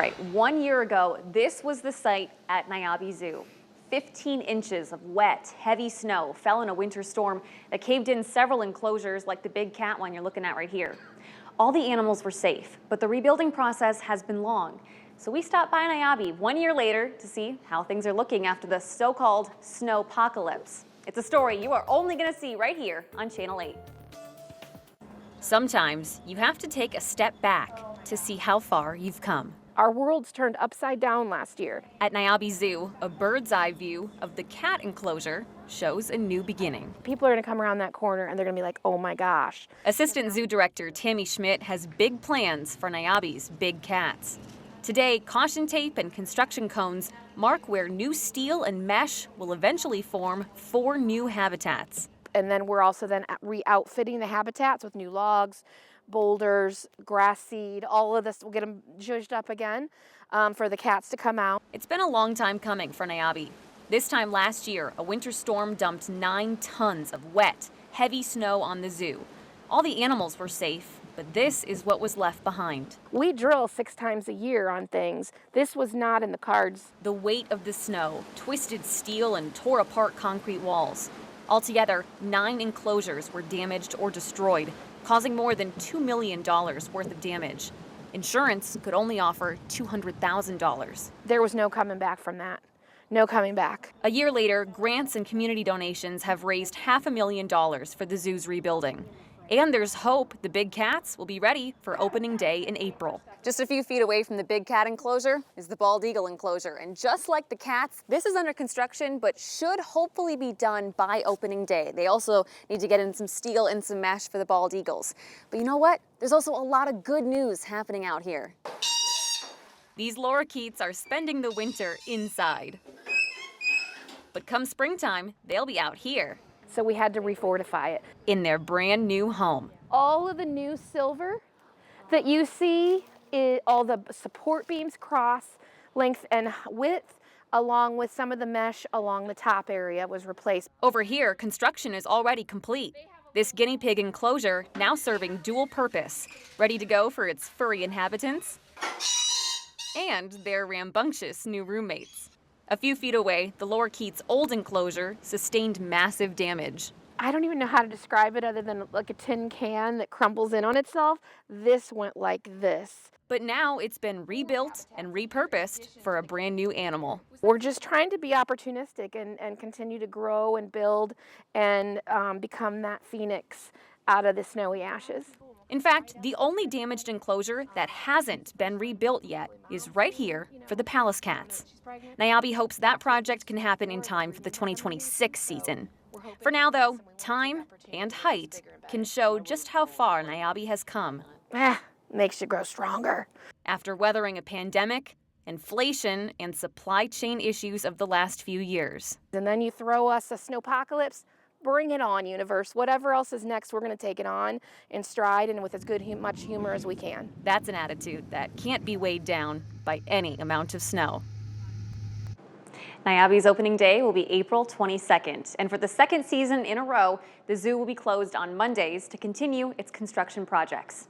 Right, 1 year ago, this was the site at Niabi Zoo. 15 inches of wet, heavy snow fell in a winter storm that caved in several enclosures like the big cat one you're looking at right here. All the animals were safe, but the rebuilding process has been long. So we stopped by Niabi 1 year later to see how things are looking after the so-called snowpocalypse. It's a story you are only going to see right here on Channel 8. Sometimes you have to take a step back to see how far you've come. Our world's turned upside down last year. At Niabi Zoo, a bird's eye view of the cat enclosure shows a new beginning. People are going to come around that corner and they're going to be like, oh my gosh. Assistant Zoo Director Tammy Schmidt has big plans for Niabi's big cats. Today, caution tape and construction cones mark where new steel and mesh will eventually form 4 new habitats. And then we're also then re-outfitting the habitats with new logs, boulders, grass seed, all of this. We'll get them zhuzhed up again for the cats to come out. It's been a long time coming for Niabi. This time last year, a winter storm dumped 9 tons of wet, heavy snow on the zoo. All the animals were safe, but this is what was left behind. We drill 6 times a year on things. This was not in the cards. The weight of the snow twisted steel and tore apart concrete walls. Altogether, 9 enclosures were damaged or destroyed, causing more than $2 million worth of damage. Insurance could only offer $200,000. There was no coming back from that. No coming back. A year later, grants and community donations have raised $500,000 for the zoo's rebuilding. And there's hope the big cats will be ready for opening day in April. Just a few feet away from the big cat enclosure is the bald eagle enclosure. And just like the cats, this is under construction, but should hopefully be done by opening day. They also need to get in some steel and some mesh for the bald eagles. But you know what? There's also a lot of good news happening out here. These lorikeets are spending the winter inside. But come springtime, they'll be out here. So we had to refortify it. In their brand new home. All of the new silver that you see, all the support beams cross length and width, along with some of the mesh along the top area was replaced. Over here, construction is already complete. This guinea pig enclosure now serving dual purpose, ready to go for its furry inhabitants and their rambunctious new roommates. A few feet away, the lorikeets' old enclosure sustained massive damage. I don't even know how to describe it other than like a tin can that crumbles in on itself. This went like this. But now it's been rebuilt and repurposed for a brand new animal. We're just trying to be opportunistic and continue to grow and build and become that phoenix out of the snowy ashes. In fact, the only damaged enclosure that hasn't been rebuilt yet is right here for the palace cats. Niabi hopes that project can happen in time for the 2026 season. For now, though, time and height can show just how far Niabi has come. Makes you grow stronger. After weathering a pandemic, inflation, and supply chain issues of the last few years. And then you throw us a snowpocalypse. Bring it on, universe. Whatever else is next, we're going to take it on in stride and with as much humor as we can. That's an attitude that can't be weighed down by any amount of snow. Niabi's opening day will be April 22nd. And for the second season in a row, the zoo will be closed on Mondays to continue its construction projects.